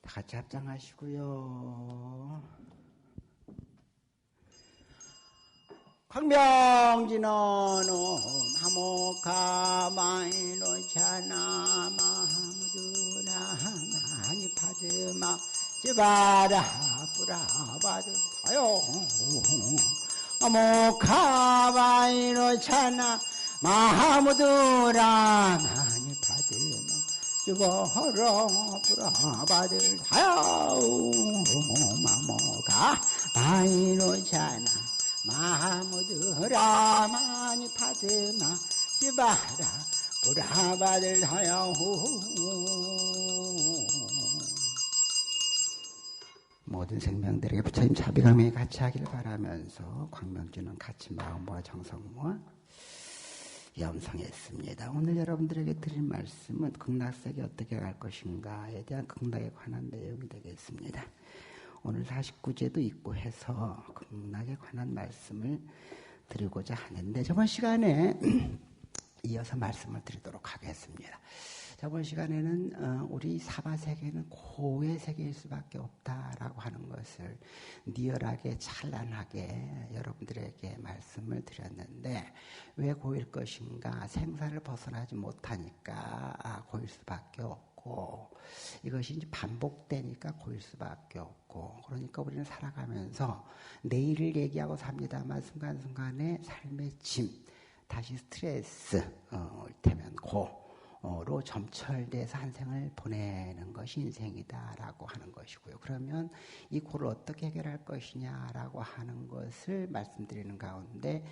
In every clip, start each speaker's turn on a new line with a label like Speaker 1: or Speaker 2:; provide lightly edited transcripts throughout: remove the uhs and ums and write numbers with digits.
Speaker 1: 다 같이 합장하시고요. 광명진은 하모카마이노차나 마하무드나 많이 파드마 지바라 뿌라바드 사요 하모카마이노차나 마하무드나 많이 파드마 지바라 뿌라바드 사요 마모카 마이노차나 마하무드라 많이 파드마 지바라 브라바들 하야호. 모든 생명들에게 부처님 자비감이 같이 하기를 바라면서 광명주는 같이 마음과 정성과 염성했습니다. 오늘 여러분들에게 드릴 말씀은 극락세계 어떻게 갈 것인가에 대한 극락에 관한 내용이 되겠습니다. 오늘 49제도 있고 해서 극락에 관한 말씀을 드리고자 하는데 저번 시간에 이어서 말씀을 드리도록 하겠습니다. 저번 시간에는 우리 사바세계는 고의 세계일 수밖에 없다라고 하는 것을 리얼하게 찬란하게 여러분들에게 말씀을 드렸는데 왜 고일 것인가? 생사를 벗어나지 못하니까 고일 수밖에 없고 이것이 이제 반복되니까 고일 수밖에 없고 그러니까 우리는 살아가면서 내일을 얘기하고 삽니다만 순간순간에 삶의 짐 다시 스트레스 이를테면 고로 점철돼서 한 생을 보내는 것이 인생이다라고 하는 것이고요. 그러면 이 고를 어떻게 해결할 것이냐라고 하는 것을 말씀드리는 가운데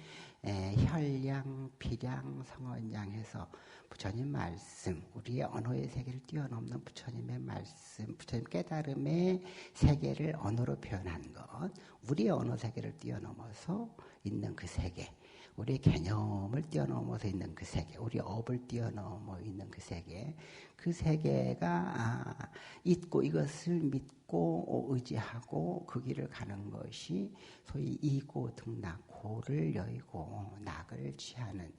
Speaker 1: 혈량, 비량, 성언양 해서 부처님 말씀, 우리의 언어의 세계를 뛰어넘는 부처님의 말씀, 부처님 깨달음의 세계를 언어로 표현한 것, 우리의 언어 세계를 뛰어넘어서 있는 그 세계, 우리의 개념을 뛰어넘어서 있는 그 세계, 우리의 업을 뛰어넘어 있는 그 세계가 있고 이것을 믿고 의지하고 그 길을 가는 것이 소위 이고 등락, 고를 여의고 낙을 취하는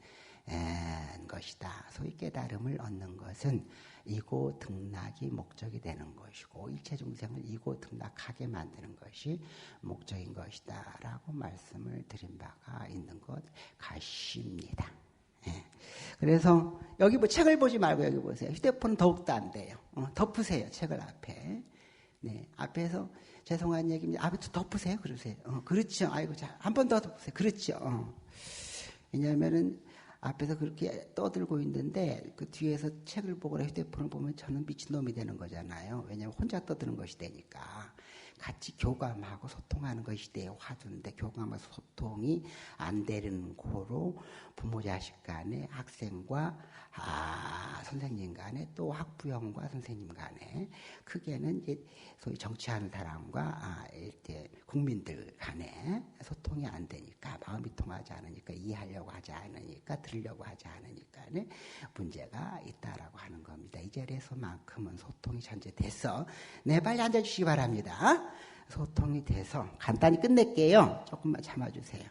Speaker 1: 것이다. 소위 깨달음을 얻는 것은 이고 등락이 목적이 되는 것이고 일체 중생을 이고 등락하게 만드는 것이 목적인 것이다 라고 말씀을 드린 바가 있는 것 같습니다. 그래서 여기 뭐 책을 보지 말고 여기 보세요. 휴대폰은 더욱더 안 돼요. 덮으세요. 책을 앞에. 네, 앞에서 죄송한 얘기입니다. 앞에 덮으세요. 그러세요. 그렇죠. 아이고, 자, 한 번 더 덮으세요. 그렇죠. 왜냐하면은 앞에서 그렇게 떠들고 있는데 그 뒤에서 책을 보거나 휴대폰을 보면 저는 미친놈이 되는 거잖아요. 왜냐하면 혼자 떠드는 것이 되니까. 같이 교감하고 소통하는 것이 돼요. 화두인데 교감하고 소통이 안 되는 고로 부모 자식 간에 학생과 선생님 간에 또 학부형과 선생님 간에 크게는 이제 소위 정치하는 사람과 이렇게 국민들 간에 소통이 안 되니까 마음이 통하지 않으니까 이해하려고 하지 않으니까 들으려고 하지 않으니까 문제가 있다라고 하는 겁니다. 이 자리에서만큼은 소통이 전제돼서 네 빨리 앉아주시기 바랍니다. 소통이 돼서 간단히 끝낼게요. 조금만 참아주세요.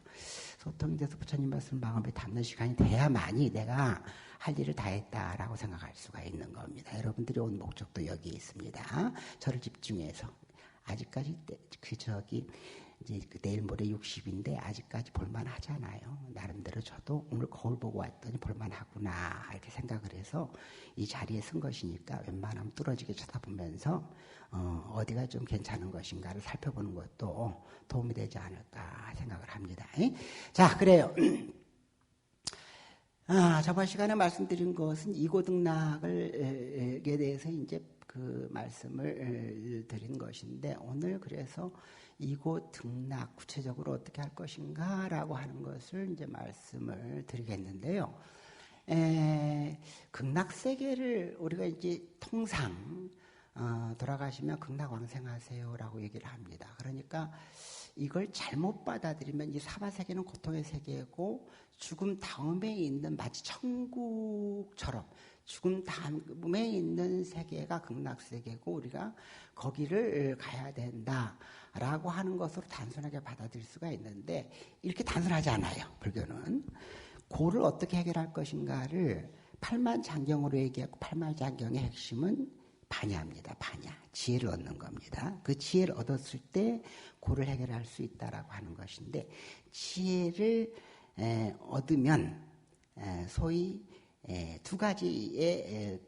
Speaker 1: 소통이 돼서 부처님 말씀 마음에 담는 시간이 돼야만이 내가 할 일을 다 했다라고 생각할 수가 있는 겁니다. 여러분들이 온 목적도 여기 있습니다. 저를 집중해서 아직까지 이제 내일 모레 60인데 아직까지 볼만하잖아요. 나름대로 저도 오늘 거울 보고 왔더니 볼만하구나 이렇게 생각을 해서 이 자리에 쓴 것이니까 웬만하면 뚫어지게 쳐다보면서 어디가 좀 괜찮은 것인가를 살펴보는 것도 도움이 되지 않을까 생각을 합니다. 자, 그래요. 저번 시간에 말씀드린 것은 이고등락에 대해서 이제 그 말씀을 드린 것인데 오늘 그래서 이고등락 구체적으로 어떻게 할 것인가라고 하는 것을 이제 말씀을 드리겠는데요. 극락세계를 우리가 이제 통상 돌아가시면 극락왕생하세요라고 얘기를 합니다. 그러니까 이걸 잘못 받아들이면 이 사바세계는 고통의 세계고 죽음 다음에 있는 마치 천국처럼 죽음 다음에 있는 세계가 극락세계고 우리가 거기를 가야 된다라고 하는 것으로 단순하게 받아들일 수가 있는데 이렇게 단순하지 않아요. 불교는. 고를 어떻게 해결할 것인가를 팔만장경으로 얘기하고 팔만장경의 핵심은 반야입니다. 반야. 지혜를 얻는 겁니다. 그 지혜를 얻었을 때 고를 해결할 수 있다라고 하는 것인데 지혜를 얻으면 소위 두 가지의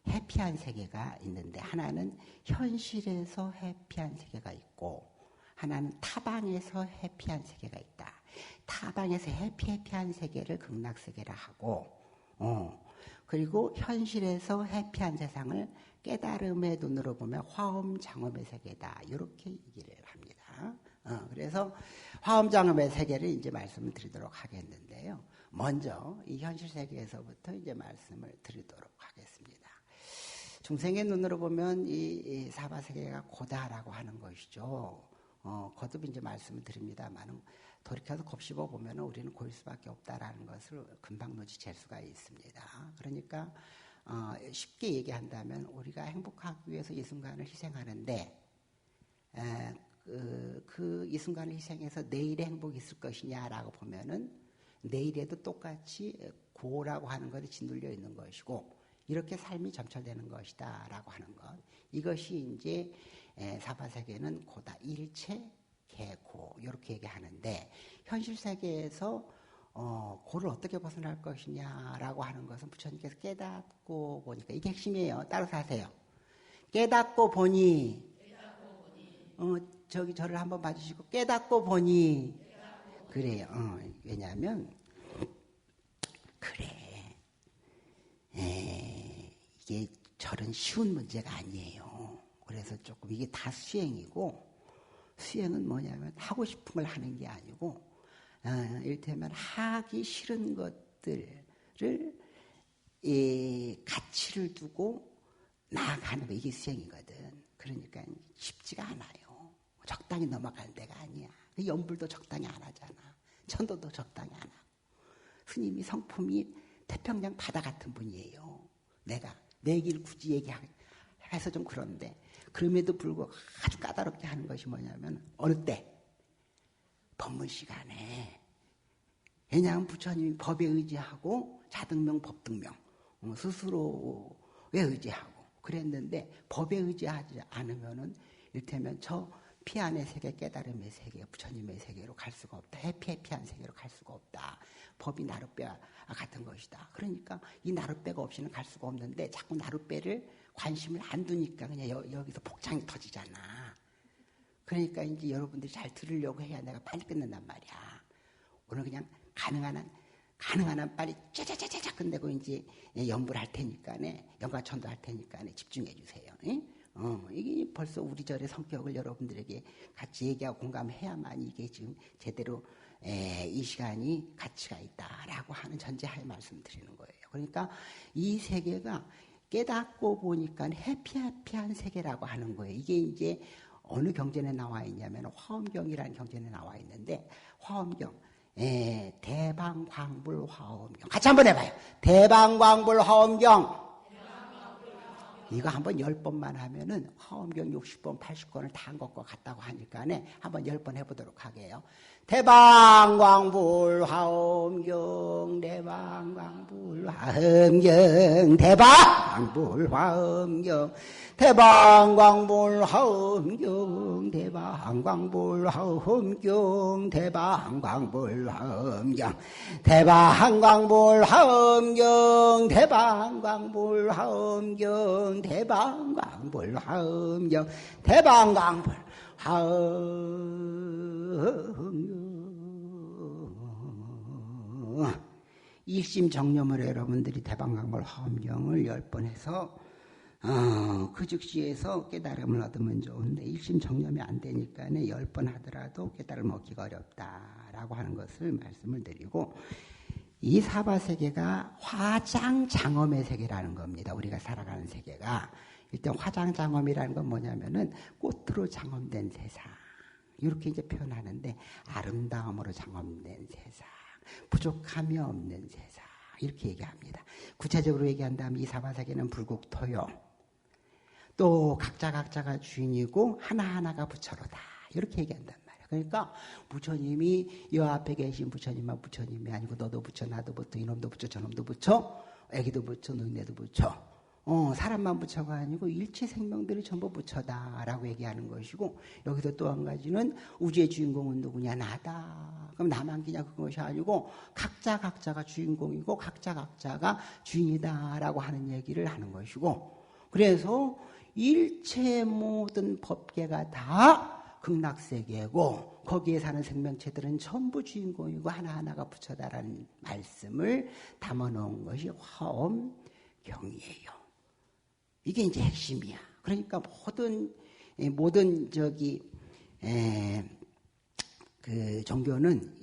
Speaker 1: 해피한 세계가 있는데 하나는 현실에서 해피한 세계가 있고 하나는 타방에서 해피한 세계가 있다. 타방에서 해피한 세계를 극락세계라 하고 그리고 현실에서 해피한 세상을 깨달음의 눈으로 보면 화엄장엄의 세계다. 이렇게 얘기를 합니다. 그래서 화엄장엄의 세계를 이제 말씀을 드리도록 하겠는데요. 먼저 이 현실 세계에서부터 이제 말씀을 드리도록 하겠습니다. 중생의 눈으로 보면 이 사바세계가 고다라고 하는 것이죠. 거듭 이제 말씀을 드립니다만 돌이켜서 곱씹어 보면 우리는 고일 수밖에 없다라는 것을 금방 눈치챌 수가 있습니다. 그러니까 쉽게 얘기한다면 우리가 행복하기 위해서 이 순간을 희생하는데 이 순간을 희생해서 내일의 행복이 있을 것이냐라고 보면은 내일에도 똑같이 고라고 하는 것이 짓눌려 있는 것이고 이렇게 삶이 점철되는 것이다라고 하는 것. 이것이 이제 사바세계는 고다 일체 개고 이렇게 얘기하는데 현실 세계에서 고를 어떻게 벗어날 것이냐라고 하는 것은 부처님께서 깨닫고 보니까 이게 핵심이에요. 따라서 하세요. 깨닫고 보니 저를 한번 봐주시고 깨닫고 보니 그래요. 왜냐하면 그래 이게 절은 쉬운 문제가 아니에요. 그래서 조금 이게 다 수행이고 수행은 뭐냐면 하고 싶은 걸 하는 게 아니고 이를테면 하기 싫은 것들을 가치를 두고 나아가는 거 이게 수행이거든. 그러니까 쉽지가 않아요. 적당히 넘어가는 데가 아니야. 연불도 적당히 안 하잖아. 천도도 적당히 안 하고. 스님이 성품이 태평양 바다 같은 분이에요. 내가 내 길 굳이 얘기해서 좀 그런데 그럼에도 불구하고 아주 까다롭게 하는 것이 뭐냐면 어느 때 법문 시간에 왜냐하면 부처님이 법에 의지하고 자등명 법등명 스스로에 의지하고 그랬는데 법에 의지하지 않으면은 이를테면 저 피안의 세계 깨달음의 세계 부처님의 세계로 갈 수가 없다. 해피한 세계로 갈 수가 없다. 법이 나룻배와 같은 것이다. 그러니까 이 나룻배가 없이는 갈 수가 없는데 자꾸 나룻배를 관심을 안 두니까 그냥 여기서 복장이 터지잖아. 그러니까 이제 여러분들이 잘 들으려고 해야 내가 빨리 끝낸단 말이야. 오늘 그냥 가능한 한 빨리 짜자자자자 끝내고 이제 연불할 테니까네 연가천도 할 테니까네 집중해 주세요. 이게 벌써 우리 절의 성격을 여러분들에게 같이 얘기하고 공감해야만 이게 지금 제대로 이 시간이 가치가 있다라고 하는 전제하에 말씀드리는 거예요. 그러니까 이 세계가 깨닫고 보니까 해피한 세계라고 하는 거예요. 이게 이제 어느 경전에 나와 있냐면 화엄경이라는 경전에 나와 있는데 화엄경 대방광불 화엄경 같이 한번 해봐요. 대방광불 화엄경 이거 한번 10번만 하면은 화엄경 60번, 80권을 다 한 것과 같다고 하니까네 한번 10번 해보도록 하게요. 대방광불 화엄경 대방광불 화엄경 대방광불 화엄경 대방광불 화엄경 대방광불 화엄경 대방광불 화엄경 대방광불 화엄경 대방광불 화엄경 대방광불 화엄경 대방광불 화엄경 일심정념으로 여러분들이 대방광불 화엄경을 10번 해서 그 즉시에서 깨달음을 얻으면 좋은데 일심정념이 안 되니까 10번 하더라도 깨달음을 얻기가 어렵다라고 하는 것을 말씀을 드리고 이 사바세계가 화장장엄의 세계라는 겁니다. 우리가 살아가는 세계가 일단 화장장엄이라는 건 뭐냐면은 꽃으로 장엄된 세상 이렇게 이제 표현하는데 아름다움으로 장엄된 세상 부족함이 없는 세상 이렇게 얘기합니다. 구체적으로 얘기한다면 이 사바세계는 불국토요. 또 각자가 주인이고 하나하나가 부처로다. 이렇게 얘기한단 말이에요. 그러니까 부처님이 이 앞에 계신 부처님만 부처님이 아니고 너도 부처 나도 부처 이놈도 부처 저놈도 부처 애기도 부처 노인네도 부처 사람만 부처가 아니고 일체 생명들이 전부 부처다라고 얘기하는 것이고, 여기서 또 한 가지는 우주의 주인공은 누구냐? 나다. 그럼 나만 기냐? 그것이 아니고 각자가 주인공이고 각자가 주인이다라고 하는 얘기를 하는 것이고, 그래서 일체 모든 법계가 다 극락세계고 거기에 사는 생명체들은 전부 주인공이고 하나하나가 부처다라는 말씀을 담아놓은 것이 화엄경이에요. 이게 이제 핵심이야. 그러니까 모든 그 종교는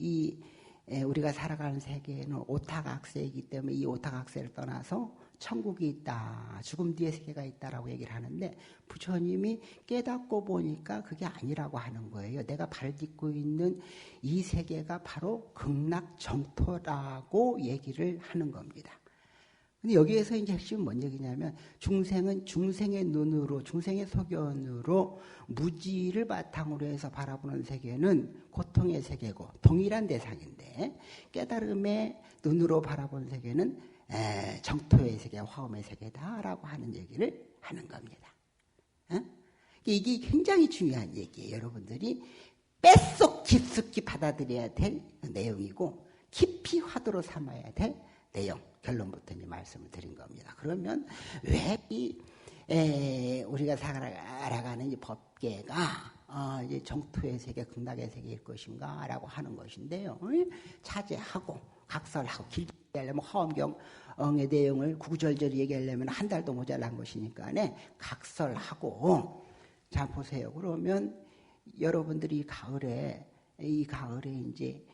Speaker 1: 우리가 살아가는 세계는 오타각세이기 때문에 이 오타각세를 떠나서 천국이 있다, 죽음 뒤에 세계가 있다라고 얘기를 하는데, 부처님이 깨닫고 보니까 그게 아니라고 하는 거예요. 내가 발을 딛고 있는 이 세계가 바로 극락정토라고 얘기를 하는 겁니다. 근데 여기에서 이제 핵심은 뭔 얘기냐면, 중생은 중생의 눈으로, 중생의 소견으로 무지를 바탕으로 해서 바라보는 세계는 고통의 세계고 동일한 대상인데, 깨달음의 눈으로 바라보는 세계는 정토의 세계, 화엄의 세계다라고 하는 얘기를 하는 겁니다. 이게 굉장히 중요한 얘기예요. 여러분들이 뼛속 깊숙이 받아들여야 될 내용이고 깊이 화두로 삼아야 될 내용. 결론부터 이제 말씀을 드린 겁니다. 그러면 왜 우리가 살아가는 이 법계가 이제 정토의 세계, 극락의 세계일 것인가라고 하는 것인데요. 차제하고 각설하고 길게 얘기하려면 화엄경의 내용을 구구절절 얘기하려면 한 달도 모자란 것이니까 각설하고, 자 보세요. 그러면 여러분들이 이 가을에 이제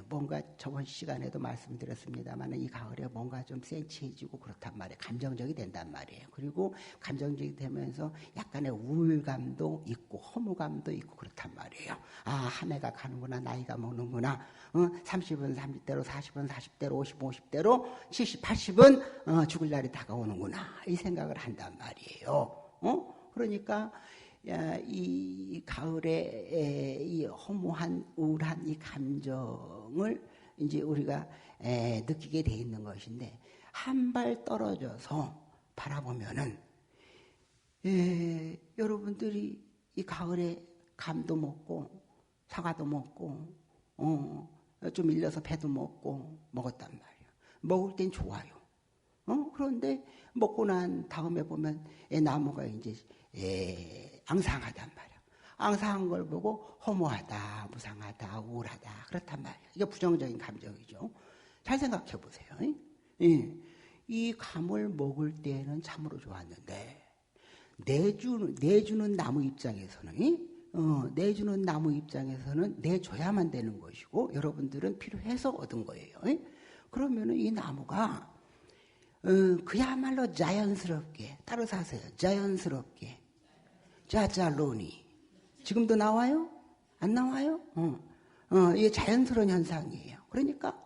Speaker 1: 뭔가 저번 시간에도 말씀드렸습니다만 이 가을에 뭔가 좀 센치해지고 그렇단 말이에요. 감정적이 된단 말이에요. 그리고 감정적이 되면서 약간의 우울감도 있고 허무감도 있고 그렇단 말이에요. 한 해가 가는구나, 나이가 먹는구나. 30은 30대로, 40은 40대로, 50대로, 70, 80은 죽을 날이 다가오는구나. 이 생각을 한단 말이에요. 그러니까 이 가을에 이 허무한 우울한 이 감정을 이제 우리가 느끼게 돼 있는 것인데, 한 발 떨어져서 바라보면은 여러분들이 이 가을에 감도 먹고 사과도 먹고 좀 일러서 배도 먹었단 말이에요. 먹을 땐 좋아요. 그런데 먹고 난 다음에 보면 나무가 이제 앙상하단 말이야. 앙상한 걸 보고 허무하다, 무상하다, 우울하다 그렇단 말이야. 이게 부정적인 감정이죠. 잘 생각해 보세요. 이 감을 먹을 때는 참으로 좋았는데 내주는 나무 입장에서는 내줘야만 되는 것이고 여러분들은 필요해서 얻은 거예요. 그러면은 이 나무가 그야말로 자연스럽게, 따로 사세요. 자연스럽게 짜잘로니 지금도 나와요? 안 나와요? 이게 자연스러운 현상이에요. 그러니까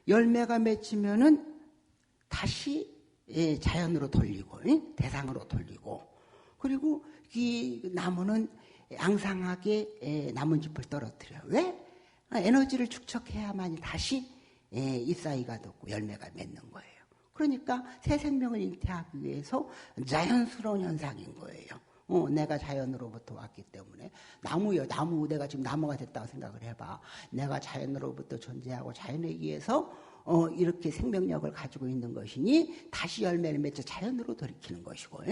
Speaker 1: 열매가 맺히면은 다시 자연으로 돌리고 대상으로 돌리고, 그리고 이 나무는 앙상하게 나뭇잎을 떨어뜨려요. 왜? 에너지를 축적해야만이 다시 잎사귀가 돋고 열매가 맺는 거예요. 그러니까 새 생명을 잉태하기 위해서 자연스러운 현상인 거예요. 내가 자연으로부터 왔기 때문에. 나무요, 나무. 내가 지금 나무가 됐다고 생각을 해봐. 내가 자연으로부터 존재하고 자연에 의해서 이렇게 생명력을 가지고 있는 것이니 다시 열매를 맺어 자연으로 돌이키는 것이고,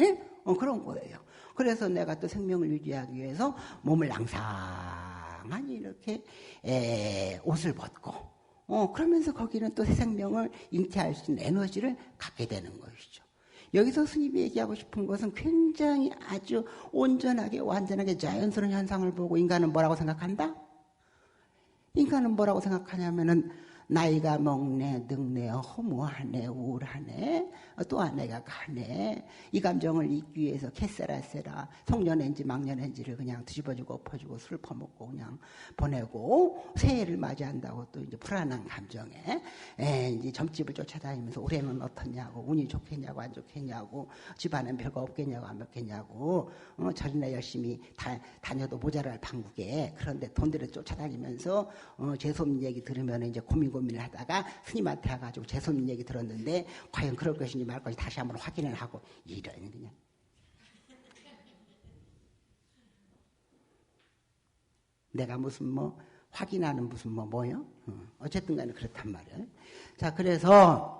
Speaker 1: 그런 거예요. 그래서 내가 또 생명을 유지하기 위해서 몸을 낭상하니 이렇게 옷을 벗고, 그러면서 거기는 또 새 생명을 잉태할 수 있는 에너지를 갖게 되는 것이죠. 여기서 스님이 얘기하고 싶은 것은 굉장히 아주 온전하게 완전하게 자연스러운 현상을 보고 인간은 뭐라고 생각한다? 인간은 뭐라고 생각하냐면은 나이가 먹네, 늙네, 허무하네, 우울하네, 또 아내가 가네. 이 감정을 잊기 위해서 캐세라세라 송년회인지 망년회인지를 그냥 뒤집어주고 엎어주고 술 퍼먹고 그냥 보내고, 새해를 맞이한다고 또 이제 불안한 감정에 이제 점집을 쫓아다니면서 올해는 어떻냐고, 운이 좋겠냐고 안 좋겠냐고, 집안은 별거 없겠냐고 안 없겠냐고, 절이나 열심히 다녀도 모자랄 판국에, 그런데 돈들을 쫓아다니면서 재수없는 얘기 들으면 이제 고민고 고민을 하다가 스님한테 와가지고 재손 얘기 들었는데 과연 그럴 것인지 말 것인지 다시 한번 확인을 하고 이런 그냥. 내가 무슨 뭐 확인하는 무슨 뭐요? 어쨌든 간에 그렇단 말이에요. 자, 그래서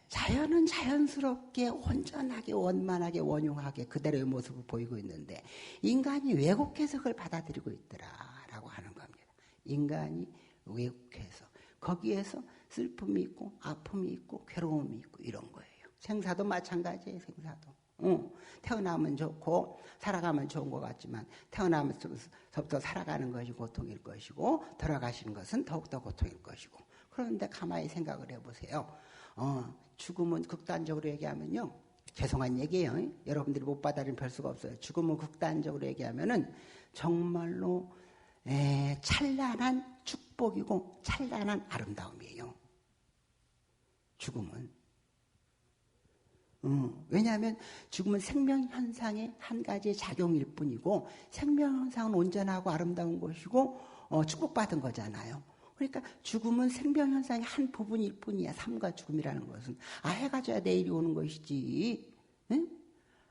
Speaker 1: 자연은 자연스럽게 온전하게 원만하게 원흉하게 그대로의 모습을 보이고 있는데 인간이 왜곡해서 그걸 받아들이고 있더라라고 하는 겁니다. 인간이 왜곡해서 거기에서 슬픔이 있고 아픔이 있고 괴로움이 있고 이런 거예요. 생사도 마찬가지예요. 생사도. 태어나면 좋고 살아가면 좋은 것 같지만 태어나면서부터 살아가는 것이 고통일 것이고 돌아가시는 것은 더욱더 고통일 것이고 그런데 가만히 생각을 해보세요. 죽음은 극단적으로 얘기하면요. 죄송한 얘기예요. 여러분들이 못 받아들이면 별 수가 없어요. 죽음은 극단적으로 얘기하면은 정말로 찬란한 축복이고 찬란한 아름다움이에요. 죽음은. 왜냐하면 죽음은 생명현상의 한 가지의 작용일 뿐이고 생명현상은 온전하고 아름다운 것이고 축복받은 거잖아요. 그러니까 죽음은 생명현상의 한 부분일 뿐이야. 삶과 죽음이라는 것은. 해가 져야 내일이 오는 것이지. 응?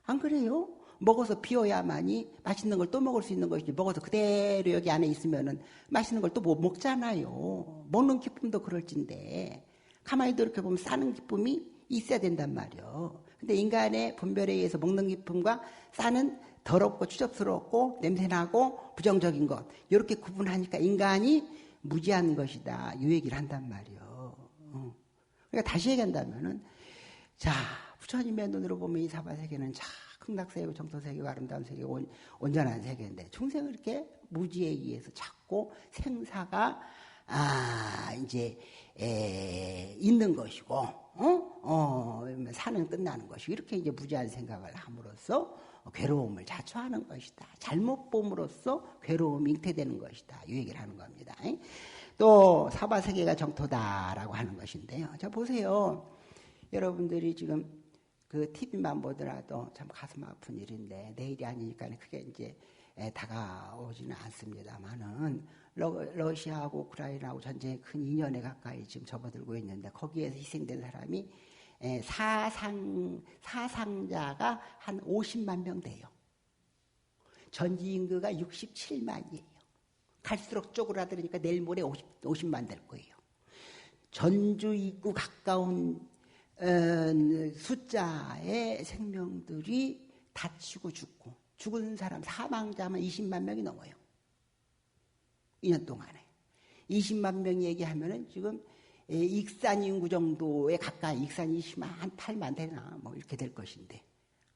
Speaker 1: 안 그래요? 먹어서 비워야만이 맛있는 걸 또 먹을 수 있는 것이지. 먹어서 그대로 여기 안에 있으면은 맛있는 걸 또 못 먹잖아요. 먹는 기쁨도 그럴진데 가만히 이렇게 보면 싸는 기쁨이 있어야 된단 말이에요. 근데 인간의 분별에 의해서 먹는 기쁨과 싸는 더럽고 추접스럽고 냄새나고 부정적인 것 이렇게 구분하니까 인간이 무지한 것이다 이 얘기를 한단 말이에요. 그러니까 다시 얘기한다면은 자 부처님의 눈으로 보면 이 사바세계는 자 극락세계고 정토세계고 아름다운 세계고 온전한 세계인데 중생을 이렇게 무지에 의해서 자꾸 생사가 이제 있는 것이고 사는 끝나는 것이고 이렇게 이제 무지한 생각을 함으로써 괴로움을 자초하는 것이다. 잘못 봄으로써 괴로움이 잉태되는 것이다. 이 얘기를 하는 겁니다. 또 사바세계가 정토다라고 하는 것인데요. 자 보세요. 여러분들이 지금 그 TV만 보더라도 참 가슴 아픈 일인데 내일이 아니니까 그게 이제 다가오지는 않습니다만은 러시아하고 우크라이나하고 전쟁이 큰 2년에 가까이 지금 접어들고 있는데 거기에서 희생된 사람이 사상자가 한 50만 명 돼요. 전지 인구가 67만이에요. 갈수록 쪼그라들으니까 내일 모레 50만 될 거예요. 전주 입구 가까운 숫자의 생명들이 다치고 죽고 죽은 사람 사망자만 20만 명이 넘어요. 2년 동안에 20만 명 얘기하면은 지금 익산 인구 정도에 가까이 익산이 20만 한 8만 되나 뭐 이렇게 될 것인데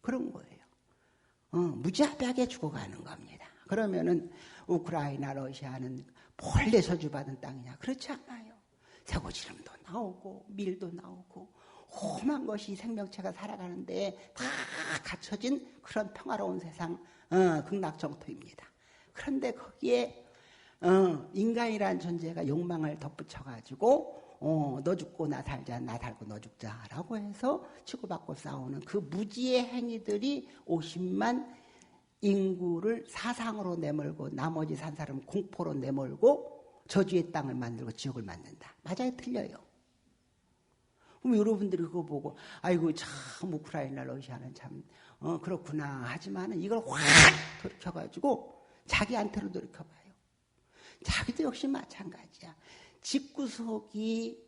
Speaker 1: 그런 거예요. 무지하게 죽어가는 겁니다. 그러면은 우크라이나 러시아는 본래 저주받은 땅이냐? 그렇지 않아요. 쇠고지름도 나오고 밀도 나오고 험한 것이 생명체가 살아가는데 다 갖춰진 그런 평화로운 세상 극락정토입니다. 그런데 거기에 인간이라는 존재가 욕망을 덧붙여가지고 너 죽고 나 살자 나 살고 너 죽자라고 해서 치고받고 싸우는 그 무지의 행위들이 50만 인구를 사상으로 내몰고 나머지 산 사람은 공포로 내몰고 저주의 땅을 만들고 지옥을 만든다. 맞아요? 틀려요? 그럼 여러분들이 그거 보고 아이고 참 우크라이나 러시아는 참 그렇구나 하지만은 이걸 확 돌이켜가지고 자기한테로 돌이켜봐요. 자기도 역시 마찬가지야. 집구석이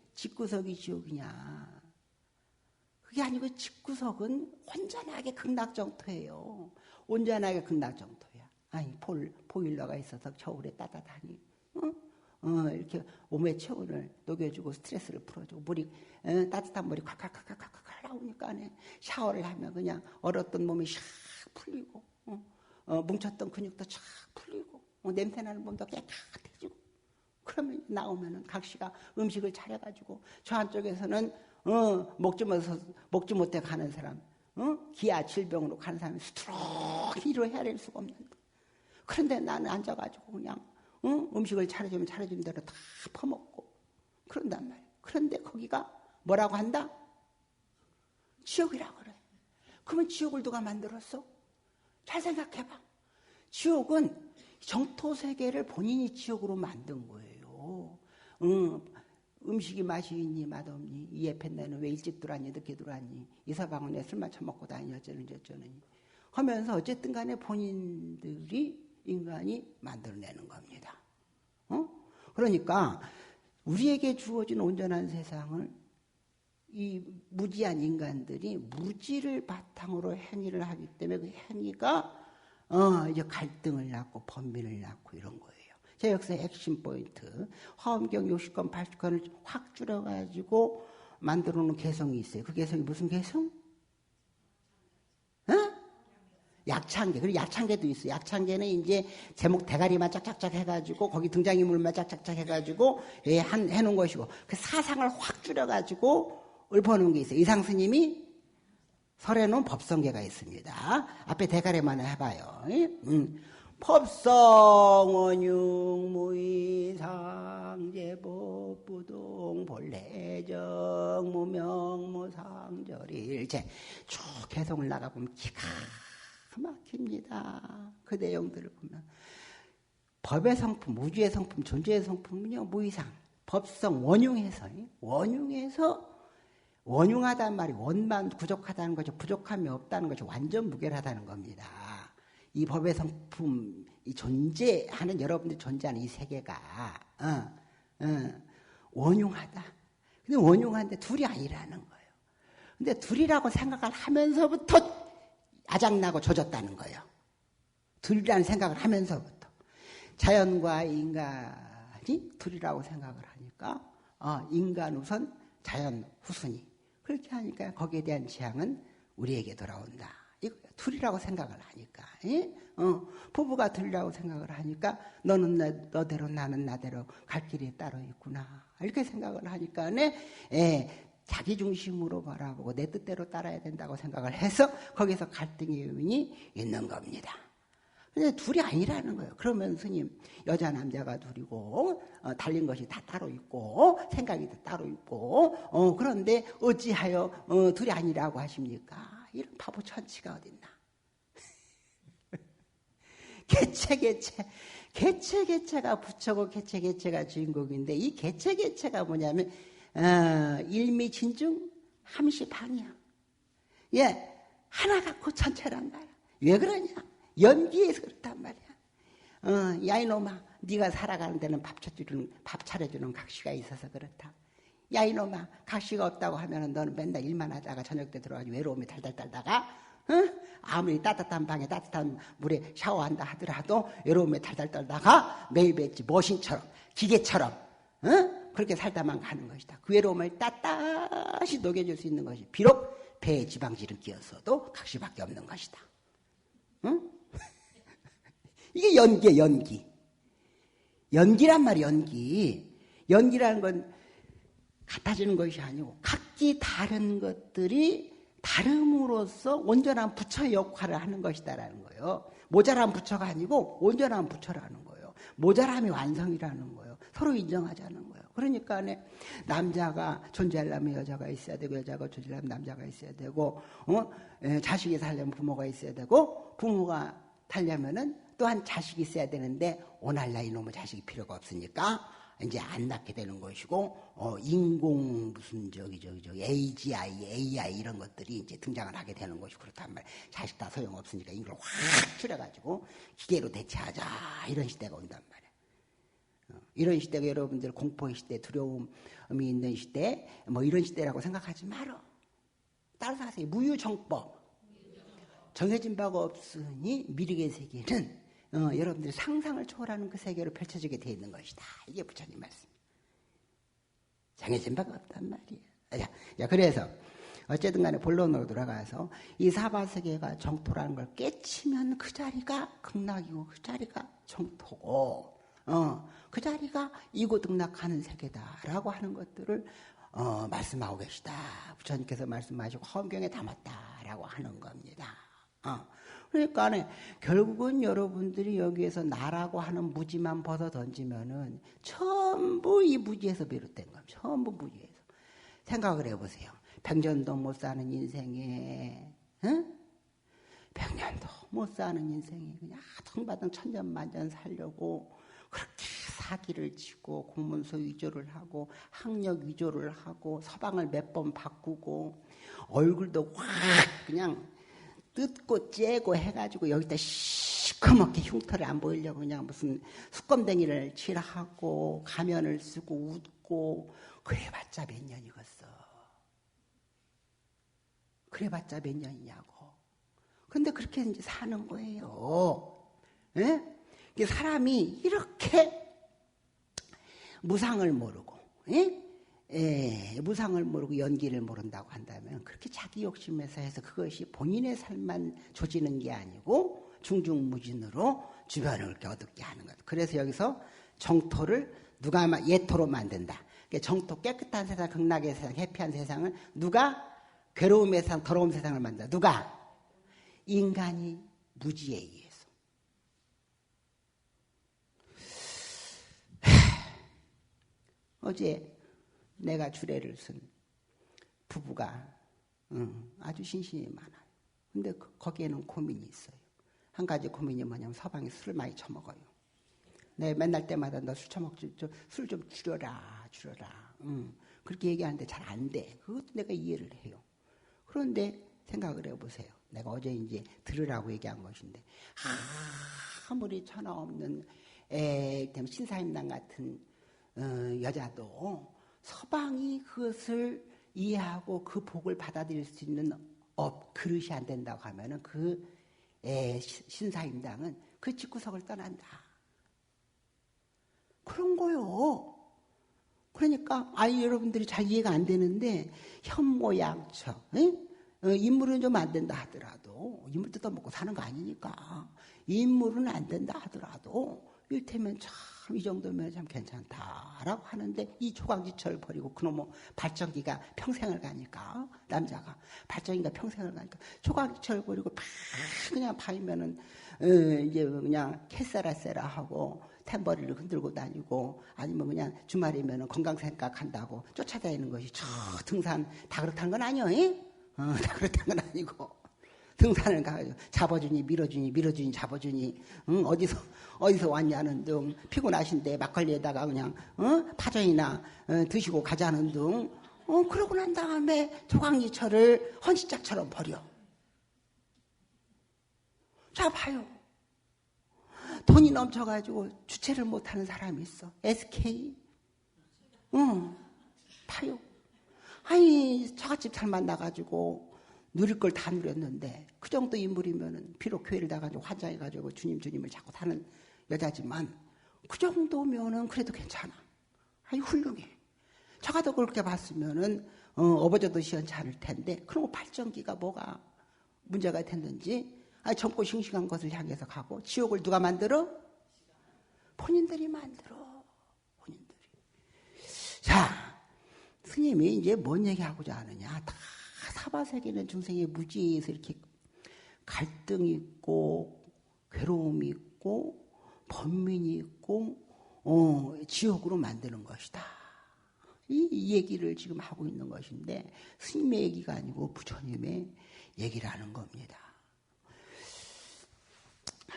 Speaker 1: 지옥이냐. 그게 아니고 집구석은 온전하게 극락정토예요. 온전하게 극락정토야. 아니 보일러가 있어서 겨울에 따뜻하니 이렇게 몸의 체온을 녹여주고 스트레스를 풀어주고 물이 따뜻한 물이 콱콱콱콱콱 나오니까 샤워를 하면 그냥 얼었던 몸이 샥 풀리고 뭉쳤던 근육도 쫙 풀리고 냄새나는 몸도 깨끗해지고 그러면 나오면은 각시가 음식을 차려가지고 저 한쪽에서는 먹지 못해 가는 사람 기아 질병으로 가는 사람이 스트로크로 헤아릴 수가 없는데 그런데 나는 앉아가지고 그냥 음식을 차려주면 차려준 대로 다 퍼먹고 그런단 말이에요. 그런데 거기가 뭐라고 한다? 지옥이라고 그래. 그러면 지옥을 누가 만들었어? 잘 생각해봐. 지옥은 정토세계를 본인이 지옥으로 만든 거예요. 음식이 맛이 있니 맛없니? 이 예편네는 왜 일찍 들어왔니 늦게 들어왔니? 이 서방은 왜 술만 처먹고 다니니 어쩌는지 어쩌느니 하면서 어쨌든 간에 본인들이 인간이 만들어내는 겁니다. 그러니까 우리에게 주어진 온전한 세상을 이 무지한 인간들이 무지를 바탕으로 행위를 하기 때문에 그 행위가 이제 갈등을 낳고 번민을 낳고 이런 거예요. 제 역사의 핵심 포인트. 화엄경 60권, 80권을 확 줄여가지고 만들어 놓은 개성이 있어요. 그 개성이 무슨 개성? 약창계. 그리고 약창계도 있어요. 약창계는 이제 제목 대가리만 짝짝짝 해가지고 거기 등장인물만 짝짝짝 해가지고 해놓은 것이고 그 사상을 확 줄여가지고 읊어놓은 게 있어요. 이상스님이 설해놓은 법성계가 있습니다. 앞에 대가리만 해봐요. 법성원육무이상제법 부동 본래정 무명무상절일체 쭉 개성을 나가보면 기가 막힙니다. 그 내용들을 보면 법의 성품, 우주의 성품, 존재의 성품은요 무이상 법성 원흉해서 원흉하다는 말이 원만 부족하다는 거죠. 부족함이 없다는 거죠. 완전 무결하다는 겁니다. 이 법의 성품, 이 존재하는 여러분들이 존재하는 이 세계가 원흉하다. 근데 원흉한데 둘이 아니라는 거예요. 근데 둘이라고 생각을 하면서부터 아작나고 조졌다는 거예요. 둘이라는 생각을 하면서부터 자연과 인간이 둘이라고 생각을 하니까 인간 우선 자연 후순위 그렇게 하니까 거기에 대한 지향은 우리에게 돌아온다. 이거 둘이라고 생각을 하니까 부부가 둘이라고 생각을 하니까 너는 너대로 나는 나대로 갈 길이 따로 있구나 이렇게 생각을 하니까 자기 중심으로 바라보고 내 뜻대로 따라야 된다고 생각을 해서 거기서 갈등의 요인이 있는 겁니다. 근데 둘이 아니라는 거예요. 그러면 스님 여자 남자가 둘이고 달린 것이 다 따로 있고 생각이 다 따로 있고 그런데 어찌하여 둘이 아니라고 하십니까? 이런 바보 천치가 어딨나. 개체가 부처고 개체가 주인공인데 이 개체가 뭐냐면 일미진중 함시방이야. 하나 갖고 전체란 말이야. 왜 그러냐? 연기해서 그렇단 말이야. 야 이놈아 네가 살아가는 데는 밥 차려주는 각시가 있어서 그렇다. 야 이놈아 각시가 없다고 하면은 너는 맨날 일만 하다가 저녁 때 들어가지고 외로움에 달달 떨다가 아무리 따뜻한 방에 따뜻한 물에 샤워한다 하더라도 외로움에 달달 떨다가 매일매일 머신처럼 기계처럼 그렇게 살다만 가는 것이다. 그 외로움을 빳빳이 녹여줄 수 있는 것이 비록 배에 지방질은 끼었어도 각시밖에 없는 것이다. 이게 연기야, 연기. 연기란 말이야, 연기. 연기라는 건 같아지는 것이 아니고 각기 다른 것들이 다름으로써 온전한 부처 역할을 하는 것이다라는 거예요. 모자란 부처가 아니고 온전한 부처라는 거예요. 모자람이 완성이라는 거예요. 서로 인정하자는 거예요. 그러니까 남자가 존재하려면 여자가 있어야 되고 여자가 존재하려면 남자가 있어야 되고 자식이 살려면 부모가 있어야 되고 부모가 살려면은 또한 자식이 있어야 되는데 오날날 이놈의 자식이 필요가 없으니까 이제 안 낳게 되는 것이고 인공 무슨 AGI, AI 이런 것들이 이제 등장을 하게 되는 것이고 그렇단 말이에요. 자식 다 소용없으니까 인구를 확 줄여가지고 기계로 대체하자 이런 시대가 온단 말이에요. 이런 시대가 여러분들 공포의 시대, 두려움이 있는 시대, 뭐 이런 시대라고 생각하지 말어. 따라서 하세요. 무유정법. 정해진 바가 없으니 미륵의 세계는 여러분들이 상상을 초월하는 그 세계로 펼쳐지게 되어 있는 것이다. 이게 부처님 말씀. 정해진 바가 없단 말이에요. 그래서 어쨌든 간에 본론으로 돌아가서 이 사바세계가 정토라는 걸 깨치면 그 자리가 극락이고 그 자리가 정토고 그 자리가 이고등락하는 세계다라고 하는 것들을 말씀하고 계시다. 부처님께서 말씀하시고 화엄경에 담았다라고 하는 겁니다. 그러니까 결국은 여러분들이 여기에서 나라고 하는 무지만 벗어 던지면은 전부 이 무지에서 비롯된 겁니다. 전부 무지에서. 생각을 해보세요. 100년도 못 사는 인생에 100년도 못 사는 인생에 그냥 통바닥 천년만년 살려고 그렇게 사기를 치고 공문서 위조를 하고 학력 위조를 하고 서방을 몇 번 바꾸고 얼굴도 확 그냥 뜯고 째고 해가지고 여기다 시커멓게 흉터를 안 보이려고 그냥 무슨 수검댕이를 칠하고 가면을 쓰고 웃고 그래봤자 몇 년이겠어. 그래봤자 몇 년이냐고. 근데 그렇게 이제 사는 거예요. 예? 사람이 이렇게 무상을 모르고, 예? 무상을 모르고 연기를 모른다고 한다면 그렇게 자기 욕심에서 해서 그것이 본인의 삶만 조지는 게 아니고 중중무진으로 주변을 이렇게 어둡게 하는 것. 그래서 여기서 정토를 누가 예토로 만든다. 정토 깨끗한 세상, 극락의 세상, 해피한 세상을 누가 괴로움의 세상, 더러운 세상을 만든다. 누가? 인간이 무지에 의해서. 어제 내가 주례를 쓴 부부가 아주 신신이 많아요. 근데 거기에는 고민이 있어요. 한 가지 고민이 뭐냐면 서방이 술을 많이 처먹어요. 내 맨날 때마다 너 술 처먹지, 술 좀 줄여라. 그렇게 얘기하는데 잘 안 돼. 그것도 내가 이해를 해요. 그런데 생각을 해보세요. 내가 어제 이제 들으라고 얘기한 것인데 아무리 천하 없는 신사임당 같은 여자도 서방이 그것을 이해하고 그 복을 받아들일 수 있는 그릇이 안 된다고 하면은 그 신사임당은 그 집구석을 떠난다. 그런 거요. 그러니까 여러분들이 잘 이해가 안 되는데 현모양처 인물은 좀 안 된다 하더라도 인물 뜯어먹고 사는 거 아니니까 인물은 안 된다 하더라도 이를테면 참 이 정도면 참 괜찮다라고 하는데 이 조광지철 버리고 그놈의 발전기가 평생을 가니까 남자가 발전기가 평생을 가니까 조광지철 버리고 그냥 파이면은 이제 그냥 캐세라세라 하고 탬버리를 흔들고 다니고 아니면 그냥 주말이면은 건강 생각한다고 쫓아다니는 것이 저 등산 다 그렇다는 건 아니요. 다 그렇다는 건 아니고 등산을 가가지고 잡아주니 밀어주니 잡아주니 어디서 왔냐는 등 피곤하신데 막걸리에다가 그냥 파전이나 드시고 가자는 등 그러고 난 다음에 조광지철을 헌신짝처럼 버려. 자 봐요. 돈이 넘쳐가지고 주체를 못하는 사람이 있어. SK. 봐요. 아니 처갓집 잘 만나가지고 누릴 걸 다 누렸는데 그 정도 인물이면은 비록 교회를 나가지고 환장해가지고 주님을 자꾸 사는 여자지만 그 정도면은 그래도 괜찮아. 아니 훌륭해. 저가도 그렇게 봤으면은 어버져도 시원찮을 텐데 그런 거 발전기가 뭐가 문제가 됐는지 젊고 싱싱한 것을 향해서 가고 지옥을 누가 만들어? 본인들이 만들어. 본인들이. 자, 스님이 이제 뭔 얘기하고자 하느냐. 다 사바세계는 중생의 무지에서 이렇게 갈등이 있고 괴로움이 있고 번민이 있고 지옥으로 만드는 것이다. 이 얘기를 지금 하고 있는 것인데 스님의 얘기가 아니고 부처님의 얘기라는 겁니다.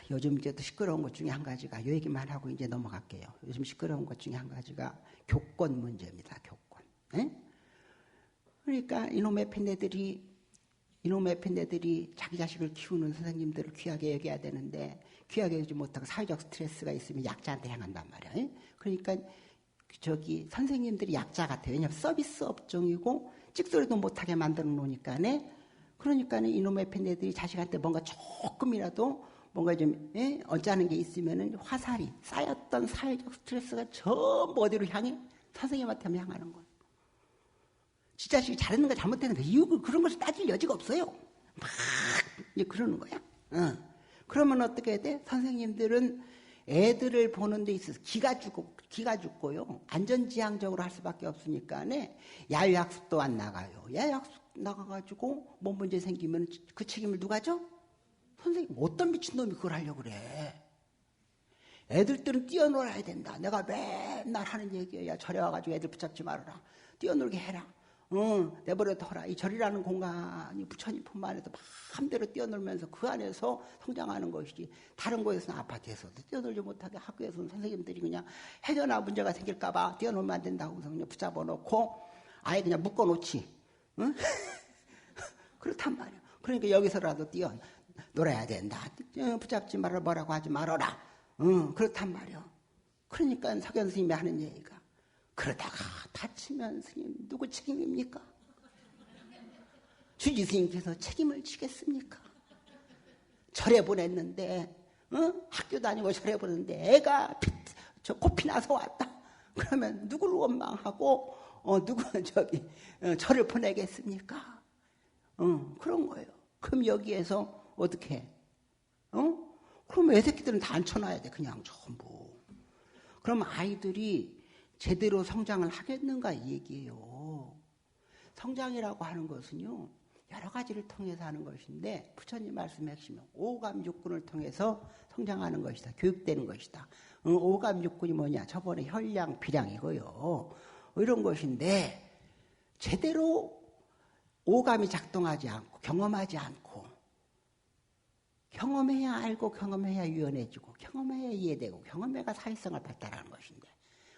Speaker 1: 요즘 이제 또 시끄러운 것 중에 한 가지가 이 얘기만 하고 이제 넘어갈게요. 요즘 시끄러운 것 중에 한 가지가 교권 문제입니다. 교권. 그러니까 이놈의 팬네들이 자기 자식을 키우는 선생님들을 귀하게 여겨야 되는데 귀하게 여기지 못하고 사회적 스트레스가 있으면 약자한테 향한단 말이야. 그러니까 선생님들이 약자 같아요. 왜냐하면 서비스 업종이고 찍소리도 못하게 만들어 놓으니까네. 그러니까 이놈의 팬네들이 자식한테 뭔가 조금이라도 뭔가 좀 언짢은 게 있으면은 화살이 쌓였던 사회적 스트레스가 전부 어디로 향해? 선생님한테 향하는 거예요. 지 자식이 잘했는 거 잘못했는 거 이유 그런 것을 따질 여지가 없어요. 막 이제 그러는 거야. 그러면 어떻게 해야 돼? 선생님들은 애들을 보는 데 있어서 기가 죽고요. 안전지향적으로 할 수밖에 없으니까네. 야유학습도 안 나가요. 야유학습 나가가지고 뭔 문제 생기면 그 책임을 누가 져? 선생님. 어떤 미친놈이 그걸 하려고 그래. 애들들은 뛰어놀아야 된다. 내가 맨날 하는 얘기야. 절에 와가지고 애들 붙잡지 말아라. 뛰어놀게 해라. 내버려 둬라. 이 절이라는 공간이 부처님 품 안에서 마음대로 뛰어놀면서 그 안에서 성장하는 것이지. 다른 곳에서는 아파트에서도 뛰어놀지 못하게 학교에서는 선생님들이 그냥 해결나 문제가 생길까봐 뛰어놀면 안 된다고 그냥 붙잡아 놓고 아예 그냥 묶어 놓지. 응? 그렇단 말이야. 그러니까 여기서라도 놀아야 된다. 붙잡지 말아 뭐라고 하지 말아라. 그렇단 말이야. 그러니까 석연 스님이 하는 얘기가 그러다가 다치면 스님 누구 책임입니까? 주지 스님께서 책임을 지겠습니까? 절에 보냈는데 학교 다니고 절에 보냈는데 애가 코피 나서 왔다. 그러면 누구를 원망하고 절을 보내겠습니까? 그런 거예요. 그럼 여기에서 어떻게 해? 그럼 애새끼들은 다 앉혀놔야 돼. 그냥 전부. 그럼 아이들이 제대로 성장을 하겠는가 이 얘기예요. 성장이라고 하는 것은요. 여러 가지를 통해서 하는 것인데 부처님 말씀의 핵심은 오감 육군을 통해서 성장하는 것이다. 교육되는 것이다. 오감 육군이 뭐냐. 저번에 혈량, 비량 이거요. 이런 것인데 제대로 오감이 작동하지 않고 경험하지 않고 경험해야 알고 경험해야 유연해지고 경험해야 이해되고 경험해야 사회성을 발달하는 것인데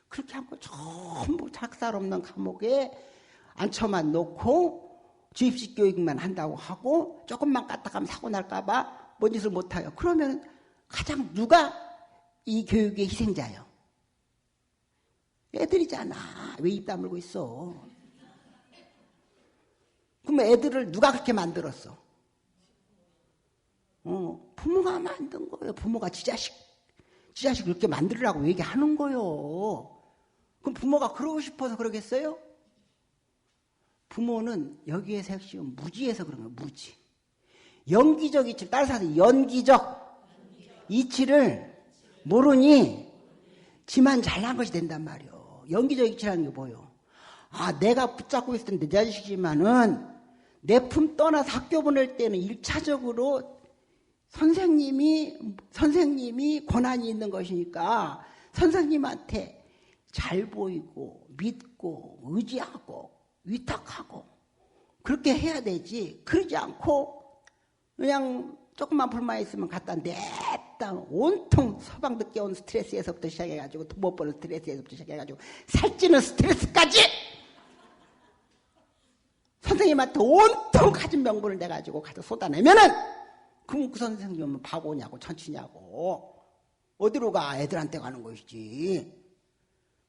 Speaker 1: 그렇게 하고 전부 작살 없는 감옥에 앉혀만 놓고 주입식 교육만 한다고 하고 조금만 까딱하면 사고 날까봐 뭔 짓을 못해요. 그러면 가장 누가 이 교육의 희생자예요? 애들이잖아. 왜 입 다물고 있어? 그럼 애들을 누가 그렇게 만들었어? 부모가 만든 거예요. 부모가 지 자식 그렇게 만들으라고 얘기하는 거예요. 그럼 부모가 그러고 싶어서 그러겠어요? 부모는 여기에서 핵심은 무지에서 그런 거예요. 무지. 연기적 이치, 따라서 연기적 이치를 모르니 지만 잘난 것이 된단 말이에요. 연기적 이치라는 게 뭐예요? 내가 붙잡고 있었던 내 자식이지만은 내 품 떠나서 학교 보낼 때는 1차적으로 선생님이 권한이 있는 것이니까 선생님한테 잘 보이고 믿고 의지하고 위탁하고 그렇게 해야 되지. 그러지 않고 그냥 조금만 불만 있으면 갖다 냈다 온통 서방 늦게 온 스트레스에서부터 시작해가지고 돈 못 버는 스트레스에서부터 시작해가지고 살찌는 스트레스까지 선생님한테 온통 가진 명분을 내가지고 가서 쏟아내면은 그럼 그 선생님은 바보냐고 천치냐고 어디로 가? 애들한테 가는 것이지.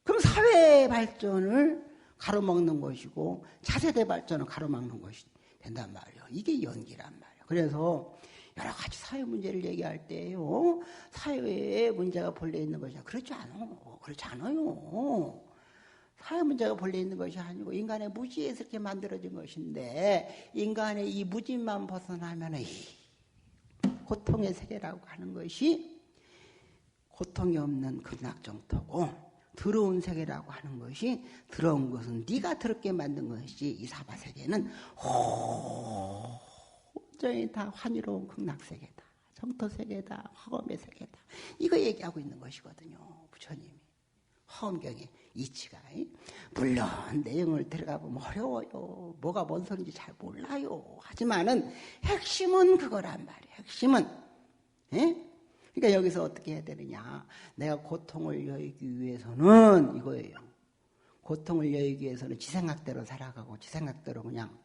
Speaker 1: 그럼 사회 발전을 가로막는 것이고 차세대 발전을 가로막는 것이 된단 말이에요. 이게 연기란 말이에요. 그래서 여러 가지 사회 문제를 얘기할 때요. 사회에 문제가 본래 있는 것이 그렇지 않아요. 사회 문제가 본래 있는 것이 아니고 인간의 무지에서 이렇게 만들어진 것인데 인간의 이 무지만 벗어나면 고통의 세계라고 하는 것이 고통이 없는 극락정토고 더러운 세계라고 하는 것이 더러운 것은 네가 더럽게 만든 것이지 이 사바세계는 온전히 다 환희로운 극락세계다. 정토세계다. 화엄의 세계다. 이거 얘기하고 있는 것이거든요. 부처님이. 화엄경의 이치가. 물론 내용을 들어가 보면 어려워요. 뭐가 뭔 소리인지 잘 몰라요. 하지만은 핵심은 그거란 말이에요. 핵심은. 그러니까 여기서 어떻게 해야 되느냐. 내가 고통을 여의기 위해서는 이거예요. 고통을 여의기 위해서는 지 생각대로 살아가고 지 생각대로 그냥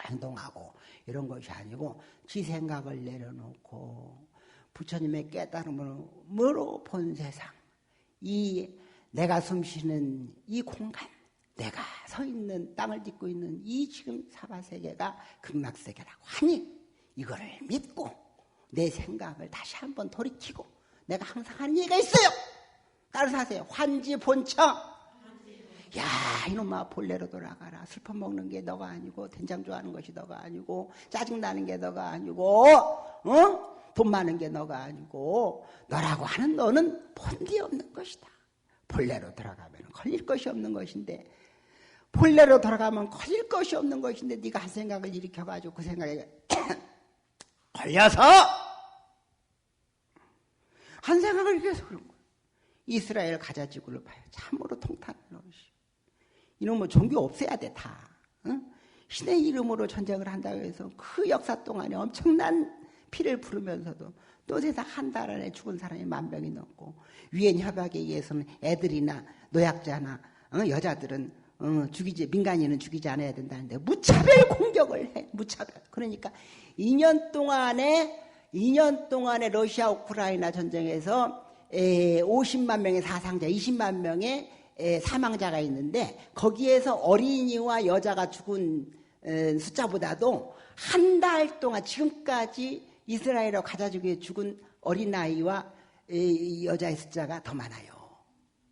Speaker 1: 행동하고 이런 것이 아니고 지 생각을 내려놓고 부처님의 깨달음으로 본 세상 이 내가 숨쉬는 이 공간 내가 서 있는 땅을 딛고 있는 이 지금 사바세계가 극락세계라고 하니 이거를 믿고 내 생각을 다시 한번 돌이키고 내가 항상 하는 얘기가 있어요. 따라서 하세요. 환지 본청. 야 이놈아 본래로 돌아가라. 슬퍼 먹는 게 너가 아니고 된장 좋아하는 것이 너가 아니고 짜증나는 게 너가 아니고 돈 많은 게 너가 아니고 너라고 하는 너는 본디 없는 것이다. 본래로 돌아가면 걸릴 것이 없는 것인데 본래로 돌아가면 걸릴 것이 없는 것인데 네가 한 생각을 일으켜가지고 그 생각에 걸려서 한 생각을 일으켜서 그런 거예요. 이스라엘 가자지구를 봐요. 참으로 통탄을 넣으시. 이놈은 종교 없애야 돼 다. 응? 신의 이름으로 전쟁을 한다고 해서 그 역사 동안에 엄청난 피를 부르면서도 또 세상 한 달 안에 죽은 사람이 10,000명이 넘고 유엔 협약에 의해서는 애들이나 노약자나 여자들은 민간인은 죽이지 않아야 된다는데 무차별 공격을 해. 무차별. 그러니까 2년 동안에 러시아 우크라이나 전쟁에서 50만 명의 사상자, 20만 명의 사망자가 있는데 거기에서 어린이와 여자가 죽은 숫자보다도 한 달 동안 지금까지 이스라엘어 가자주기에 죽은 어린아이와 여자의 숫자가 더 많아요.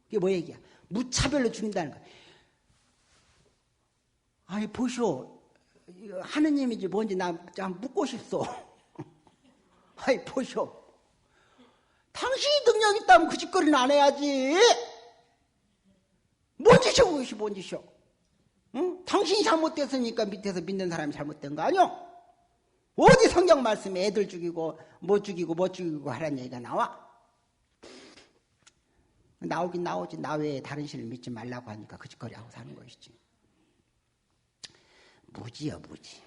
Speaker 1: 그게 뭐 얘기야? 무차별로 죽인다는 거야. 아니 보시오. 하느님이지 뭔지 나 좀 묻고 싶소. 아이 보시오. 당신이 능력 있다면 그 짓거리는 안 해야지. 뭔 짓이오 그것이 뭔 짓이오. 응? 당신이 잘못됐으니까 밑에서 믿는 사람이 잘못된 거 아니오? 어디 성경 말씀에 애들 죽이고 못 죽이고 하라는 얘기가 나와? 나오긴 나오지. 나 외에 다른 신을 믿지 말라고 하니까 그 짓거리 하고 사는 것이지. 무지요 무지.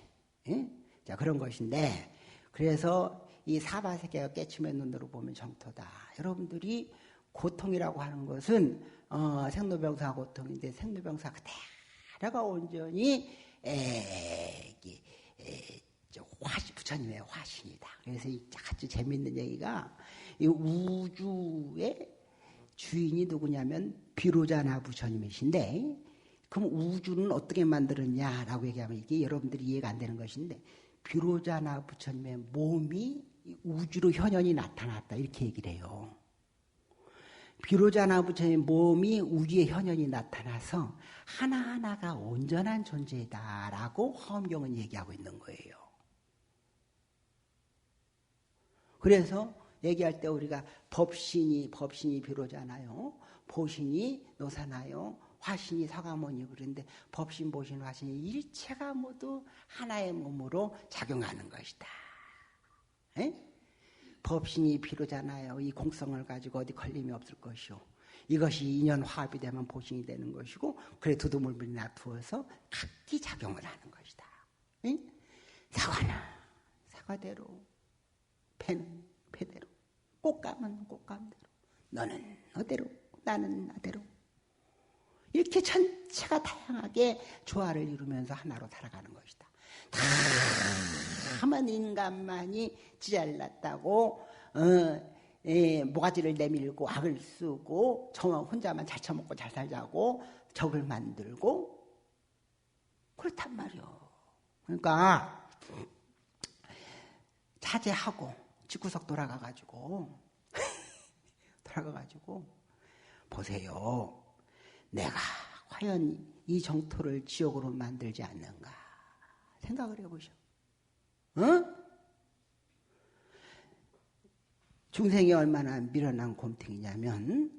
Speaker 1: 응? 자 그런 것인데 그래서 이 사바세계가 깨침의 눈으로 보면 정토다. 여러분들이 고통이라고 하는 것은 생로병사 고통인데 생로병사 그대로가 온전히 부처님의 화신이다. 그래서 아주 재밌는 얘기가 이 우주의 주인이 누구냐면 비로자나 부처님이신데 그럼 우주는 어떻게 만들었냐라고 얘기하면 이게 여러분들이 이해가 안 되는 것인데 비로자나 부처님의 몸이 우주로 현현이 나타났다 이렇게 얘기를 해요. 비로자나 부처님의 몸이 우주의 현현이 나타나서 하나하나가 온전한 존재다라고 화엄경은 얘기하고 있는 거예요. 그래서 얘기할 때 우리가 법신이 비로자나요, 보신이 노사나요, 화신이 서가모니 그런데 법신, 보신, 화신이 일체가 모두 하나의 몸으로 작용하는 것이다. 에? 법신이 비로자나요. 이 공성을 가지고 어디 걸림이 없을 것이요. 이것이 인연 화합이 되면 보신이 되는 것이고 그래 두두물물이 놔두어서 각기 작용을 하는 것이다. 에? 사과는 사과대로, 배는 배대로, 꽃감은 꽃감대로, 너는 너대로, 나는 나대로 이렇게 전체가 다양하게 조화를 이루면서 하나로 살아가는 것이다. 다만 인간만이 지잘났다고 모가지를 내밀고 악을 쓰고 저 혼자만 잘 처먹고 잘 살자고 적을 만들고 그렇단 말이요. 그러니까 자제하고 집구석 돌아가가지고 보세요. 내가 과연 이 정토를 지옥으로 만들지 않는가 생각을 해보셔. 응? 중생이 얼마나 미련한 곰탱이냐면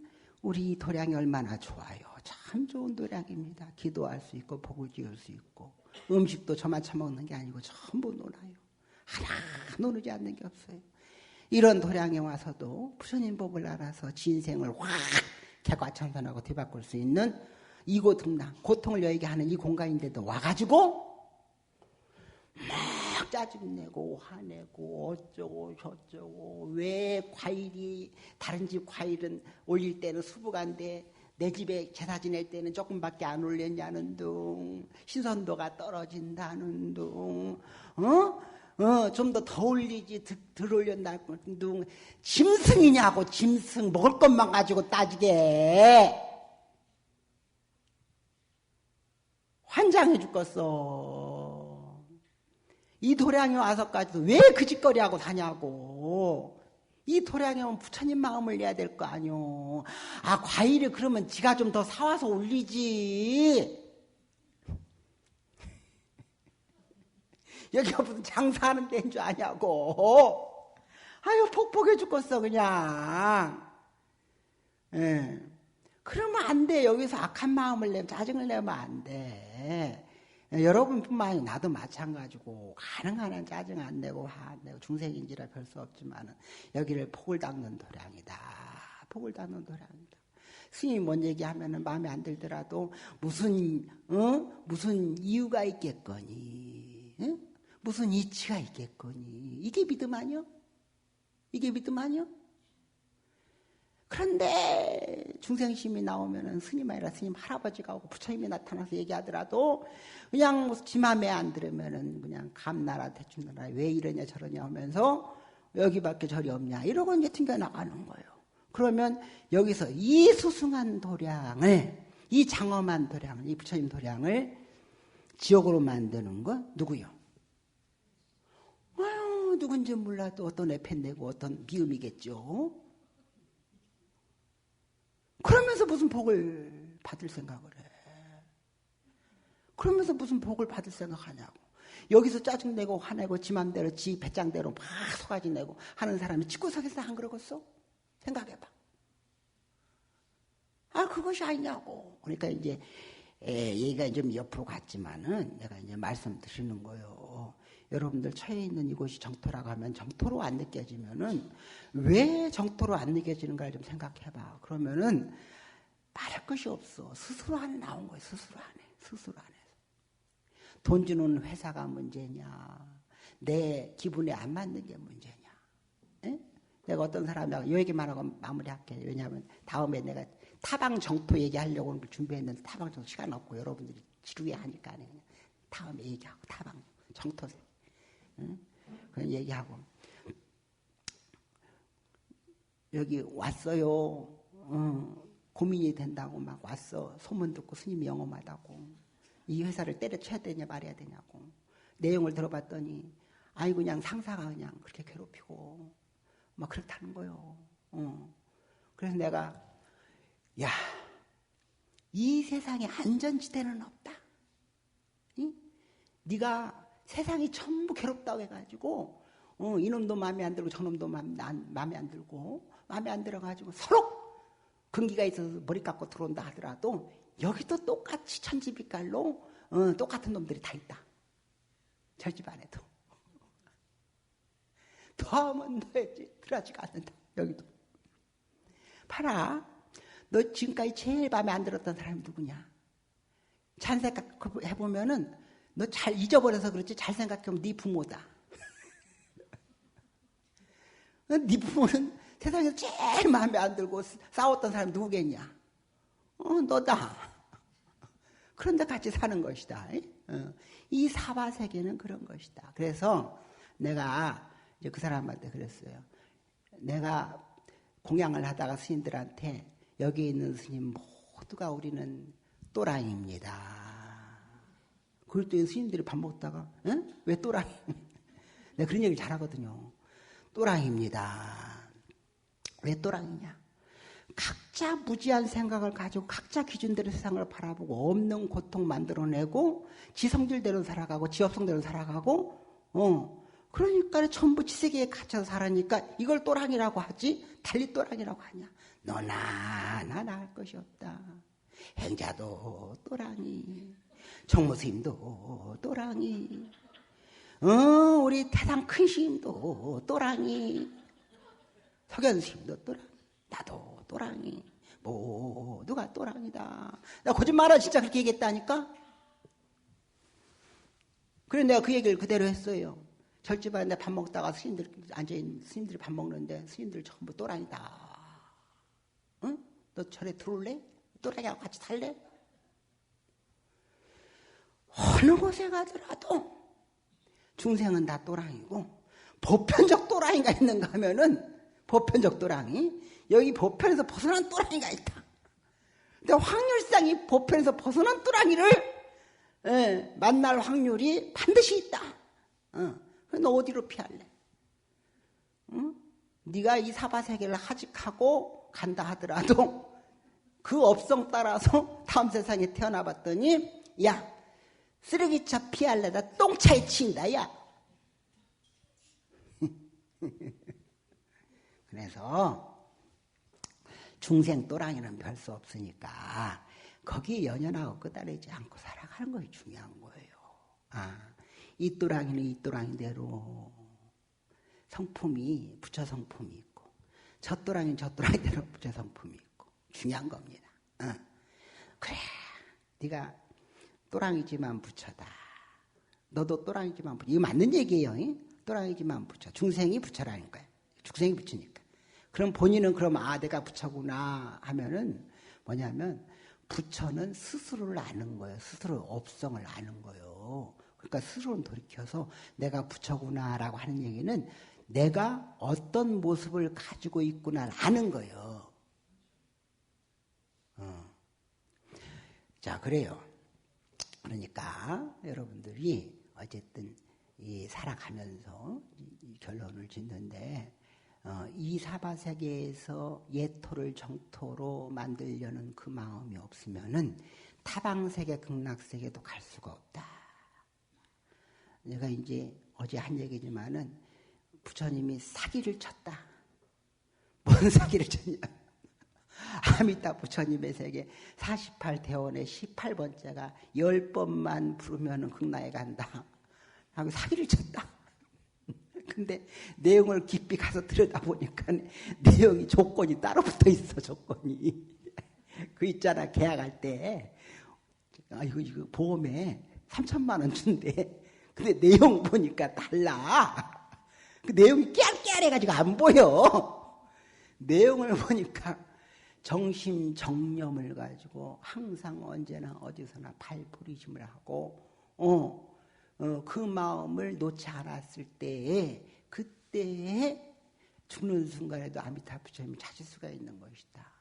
Speaker 1: 우리 도량이 얼마나 좋아요. 참 좋은 도량입니다. 기도할 수 있고 복을 지을 수 있고 음식도 저만 처먹는 게 아니고 전부 놀아요. 하나 노르지 않는 게 없어요. 이런 도량에 와서도 부처님 법을 알아서 진생을 확 개과천선하고 뒤바꿀 수 있는 이고등락 고통을 여의게 하는 이 공간인데도 와가지고 막 짜증내고 화내고 어쩌고 저쩌고 왜 과일이 다른 집 과일은 올릴 때는 수북한데 내 집에 제사 지낼 때는 조금밖에 안 올렸냐는 둥 신선도가 떨어진다는 둥 좀 더 올리지 덜 올렸다는 둥 짐승이냐고 짐승 먹을 것만 가지고 따지게 환장해 죽겠어. 이 도량에 와서까지도 왜 그 짓거리하고 사냐고. 이 도량에 오면 부처님 마음을 내야 될 거 아니오. 아 과일이 그러면 지가 좀 더 사와서 올리지. 여기가 무슨 장사하는 데인 줄 아냐고. 아유 폭폭해 죽겠어 그냥. 예. 그러면 안 돼. 여기서 악한 마음을 내면 짜증을 내면 안 돼. 여러분뿐만 아니라 나도 마찬가지고 가능한 한 짜증 안 내고 화 안 내고 중생인지라 별 수 없지만 여기를 폭을 닦는 도량이다. 폭을 닦는 도량이다. 스님이 뭔 얘기하면은 마음에 안 들더라도 무슨 이유가 있겠거니, 무슨 이치가 있겠거니. 이게 믿음 아니요? 이게 믿음 아니요? 그런데 중생심이 나오면은 스님 아니라 스님 할아버지가 오고 부처님이 나타나서 얘기하더라도 그냥 지 맘에 안 들으면은 그냥 감나라 대충나라 왜 이러냐 저러냐 하면서 여기밖에 절이 없냐 이러고 이제 튕겨 나가는 거예요. 그러면 여기서 이 수승한 도량을, 이 장엄한 도량을, 이 부처님 도량을 지옥으로 만드는 건 누구요? 아유, 누군지 몰라도 어떤 애팬내고 어떤 미음이겠죠. 그러면서 무슨 복을 받을 생각을 해. 그러면서 무슨 복을 받을 생각하냐고. 여기서 짜증내고 화내고 지 맘대로 지 배짱대로 막 소가지 내고 하는 사람이 집구석에서 안 그러겠어? 생각해봐. 아, 그것이 아니냐고. 그러니까 이제 얘기가 좀 옆으로 갔지만은 내가 이제 말씀드리는 거예요. 여러분들 처해 있는 이곳이 정토라고 하면 정토로 안 느껴지면은 왜 정토로 안 느껴지는가를 좀 생각해봐. 그러면은 말할 것이 없어. 스스로 안에 나온 거예요. 스스로 안에. 스스로 안에서. 돈 주는 회사가 문제냐. 내 기분에 안 맞는 게 문제냐. 에? 내가 어떤 사람하고 이 얘기만 하고 마무리할게요. 왜냐하면 다음에 내가 타방 정토 얘기하려고 준비했는데 타방 정토 시간 없고 여러분들이 지루해 하니까 그냥 다음에 얘기하고 타방 정토 그런 얘기하고 여기 왔어요. 고민이 된다고 막 왔어. 소문 듣고 스님이 영험하다고. 이 회사를 때려쳐야 되냐 말해야 되냐고. 내용을 들어봤더니 아이 그냥 상사가 그냥 그렇게 괴롭히고 막 그렇다는 거요. 그래서 내가 야, 이 세상에 안전지대는 없다. 응? 네가 세상이 전부 괴롭다고 해가지고 이놈도 마음에 안 들고 저놈도 마음에 안 들고 마음에 안 들어가지고 서로 근기가 있어서 머리 깎고 들어온다 하더라도 여기도 똑같이 천지빛깔로 똑같은 놈들이 다 있다. 저 집 안에도. 더 하면 너의 들어가지가 않는다. 여기도. 봐라. 너 지금까지 제일 마음에 안 들었던 사람이 누구냐? 잘 생각해보면은 너 잘 잊어버려서 그렇지 잘 생각해보면 네 부모다. 네 부모는 세상에서 제일 마음에 안 들고 싸웠던 사람이 누구겠냐? 너다. 그런데 같이 사는 것이다. 이 사바세계는 그런 것이다. 그래서 내가 이제 그 사람한테 그랬어요. 내가 공양을 하다가 스님들한테 여기 있는 스님 모두가 우리는 또랑입니다. 그랬더니 스님들이 밥 먹다가 왜 또랑이? 내가 그런 얘기를 잘하거든요. 또랑입니다. 왜 또랑이냐? 각자 무지한 생각을 가지고 각자 기준대로 세상을 바라보고 없는 고통 만들어내고 지 성질대로 살아가고 지 업성대로 살아가고 그러니까 전부 지세계에 갇혀서 살아니까 이걸 또랑이라고 하지 달리 또랑이라고 하냐. 너나 나나 할 것이 없다. 행자도 또랑이, 정무스님도 또랑이, 우리 태상 큰 스님도 또랑이, 석연스님도 또랑이, 나도 또랑이, 모두가 또랑이다. 나 거짓말을 진짜 그렇게 얘기했다니까? 그래 내가 그 얘기를 그대로 했어요. 절집안에 내가 밥 먹다가 앉아있는 스님들이 밥 먹는데 스님들 전부 또랑이다. 응? 너 절에 들어올래? 또랑이하고 같이 살래? 어느 곳에 가더라도 중생은 다 또랑이고 보편적 또랑이가 있는가 하면은 보편적 또랑이 여기 보편에서 벗어난 또랑이가 있다. 근데 확률상이 보편에서 벗어난 또랑이를 만날 확률이 반드시 있다. 너 어디로 피할래? 응? 네가 이 사바세계를 하직하고 간다 하더라도 그 업성 따라서 다음 세상에 태어나 봤더니 야 쓰레기차 피할래다 똥차에 치인다 야. 그래서 중생 또랑이는 별 수 없으니까 거기에 연연하고 끄달리지 않고 살아가는 것이 중요한 거예요. 이 또랑이는 이 또랑이대로 성품이 부처 성품이 있고 저 또랑이는 저 또랑이대로 부처 성품이 있고 중요한 겁니다. 그래, 네가 또랑이지만 부처다. 너도 또랑이지만 부처. 이거 맞는 얘기예요. 또랑이지만 부처. 중생이 부처라는 거예요. 중생이 부처니까. 그럼 본인은 그럼 내가 부처구나 하면은 뭐냐면 부처는 스스로를 아는 거예요. 스스로 업성을 아는 거예요. 그러니까 스스로는 돌이켜서 내가 부처구나라고 하는 얘기는 내가 어떤 모습을 가지고 있구나를 아는 거예요. 자, 그래요. 그러니까 여러분들이 어쨌든 살아가면서 이 결론을 짓는데 이 사바세계에서 예토를 정토로 만들려는 그 마음이 없으면은 타방세계, 극락세계도 갈 수가 없다. 내가 이제 어제 한 얘기지만은 부처님이 사기를 쳤다. 뭔 사기를 쳤냐? 아미타 부처님의 세계 48대원의 18번째가 10번만 부르면 극락에 간다 하고 사기를 쳤다. 근데 내용을 깊이 가서 들여다보니까 내용이 조건이 따로 붙어 있어. 조건이 그 있잖아, 계약할 때 이거 보험에 3천만 원 준대. 근데 내용 보니까 달라. 그 내용이 깨알깨알해가지고 안 보여. 내용을 보니까 정심정념을 가지고 항상 언제나 어디서나 발부리심을 하고 그 마음을 놓지 않았을 때에 그때에 죽는 순간에도 아미타 부처님이 찾을 수가 있는 것이다.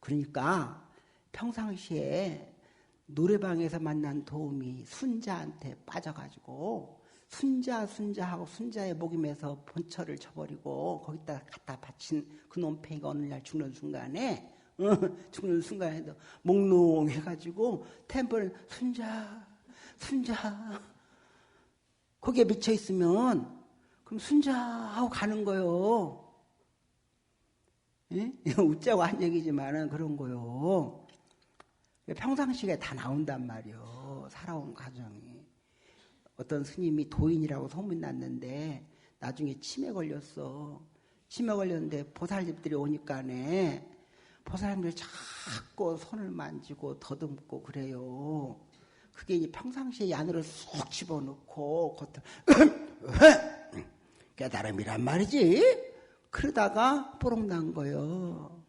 Speaker 1: 그러니까 평상시에 노래방에서 만난 도움이 순자한테 빠져가지고 순자하고 순자의 목임에서 본처를 쳐버리고 거기다 갖다 바친 그 놈팽이가 어느 날 죽는 순간에도 몽롱해가지고 템플 순자 거기에 미쳐있으면 그럼 순자하고 가는 거요. 예? 웃자고 한 얘기지만은 그런 거요. 평상시에 다 나온단 말이요. 살아온 과정이. 어떤 스님이 도인이라고 소문났는데 나중에 치매 걸렸어. 치매 걸렸는데 보살님들이 오니까네 보살님들이 자꾸 손을 만지고 더듬고 그래요. 그게 이제 평상시에 이 안으로 쏙 집어넣고 깨달음이란 말이지. 그러다가 뽀록 난 거요.